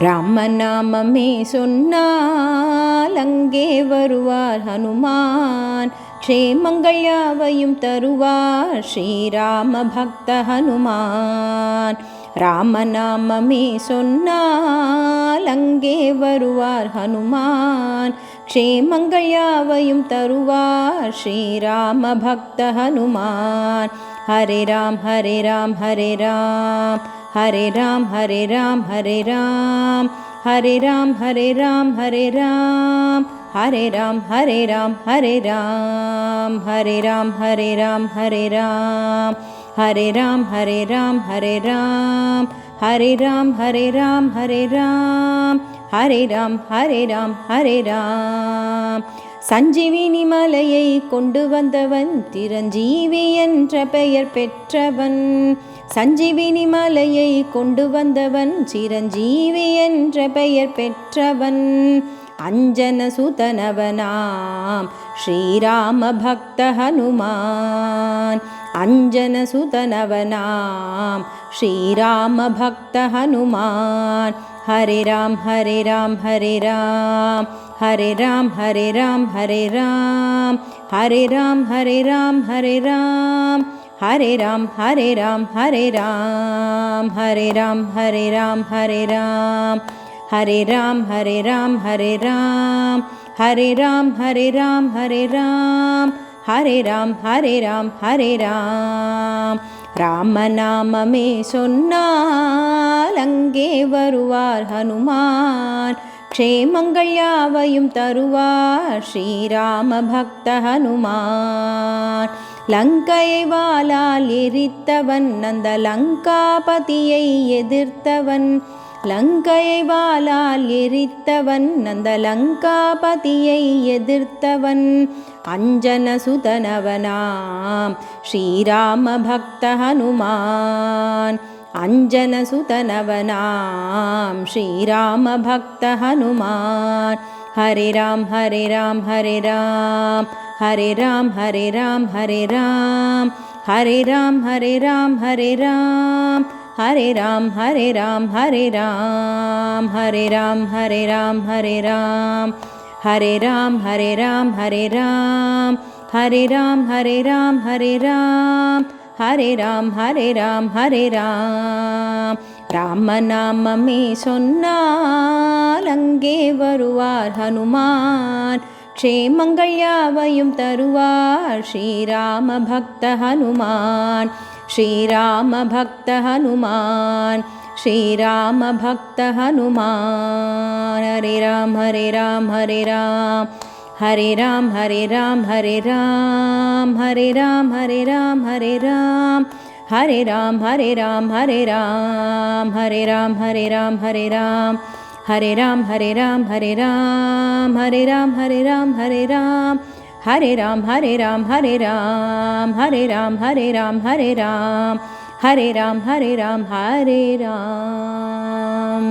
ராமநாமமே சொன்னால் அங்கே வருவார் ஹனுமான். க்ஷேமங்கள் யாவையும் தருவார் ஸ்ரீராம பக்த ஹனுமான். ராமநாமமே சொன்னால் அங்கே வருவார் ஹனுமான். க்ஷேமங்கள் யாவையும் தருவார் ஸ்ரீராம பக்த ஹனுமான். ஹரே ராம் ஹரே ராம் ஹரே ராம், ஹரே ராம் ஹரே ராம் ஹரே ராம், ஹரே ராம் ஹரே ராம் ஹரே ராம், ஹரே ராம் ஹரே ராம் ஹரே ராம், ஹரே ராம் ஹரே ராம் ஹரே ராம், ஹரே ராம் ஹரே ராம் ஹரே ராம், ஹரே ராம் ஹரே ராம் ஹரே ராம், ஹரே ராம் ஹரே ராம் ஹரே ராம். சஞ்சீவினி மலையை கொண்டு வந்தவன் சிரஞ்சீவி என்ற பெயர் பெற்றவன். சஞ்சீவினி மலையை கொண்டு வந்தவன் சிரஞ்சீவி என்ற பெயர் பெற்றவன். அஞ்சன சுதனவனாம் ஸ்ரீராம பக்த ஹனுமான். அஞ்சன சுதனவனாம் ஸ்ரீராம பக்த ஹனுமான். ஹரே ராம் ஹரே ராம் ஹரே ராம், ஹரே ராம் ஹரே ராம் ஹரே ராம், ஹரே ராம் ஹரே ராம் ஹரே ராம், ஹரே ராம் ஹரே ராம் ஹரே ராம், ஹரே ராம் ஹரே ராம் ஹரே ராம், ஹரே ராம் ஹரே ராம் ஹரே ராம், ஹரே ராம் ஹரே ராம் ஹரே ராம், ஹரே ராம் ஹரே ராம் ஹரே ராம். ராமநாமமே சொன்னால் அங்கே வருவார் ஹனுமான். க்ஷேமங்கள் யாவையும் தருவார் ஸ்ரீராம பக்த ஹனுமான். லங்கையை வாளால் எரித்தவன் அந்த லங்காபதியை எதிர்த்தவன். லங்கையை வாளால் எரித்தவன் அந்த லங்காபதியை எதிர்த்தவன். அஞ்சன சுதனவனாம் ஸ்ரீராம பக்த ஹனுமான். அஞ்சன சுதனவனாம் ஸ்ரீராம பக்த ஹனுமான். ஹரே ராம் ஹரே ராம் ஹரே ராம், ஹரே ராம் ஹரே ராம் ஹரே ராம், ஹரே ராம் ஹரே ராம் ஹரே ராம், ஹரே ராம் ஹரே ராம் ஹரே ராம், ஹரே ராம் ஹரே ராம் ஹரே ராம், ஹரே ராம் ஹரே ராம் ஹரே ராம், ஹரே ராம் ஹரே ராம் ஹரே ராம், ஹரே ராம் ஹரே ராம் ஹரே ராம். ராமநாமமே சொன்னால் அங்கே வருவார் ஹனுமான். க்ஷேமங்கள் யாவையும் தருவார் ஸ்ரீராம பக்த ஹனுமான். ஸ்ரீராம பக்த ஹனுமான், ஸ்ரீராம பக்த ஹனுமான். ஹரே ராம் ஹரே ராம் ஹரே ராம், ஹரே ராம் ஹரே ராம் ஹரே ராம், ஹரே ராம் ஹரே ராம் ஹரே ராம், ஹரே ராம் ஹரே ராம் ஹரே ராம், ஹரே ராம் ஹரே ராம் ஹரே ராம், ஹரே ராம் ஹரே ராம் ஹரே ராம், ஹரே ராம் ஹரே ராம் ஹரே ராம், ஹரே ராம் ஹரே ராம் ஹரே ராம், ஹரே ராம் ஹரே ராம் ஹரே ராம், ஹரே ராம் ஹரே ராம் ஹரே ராம்.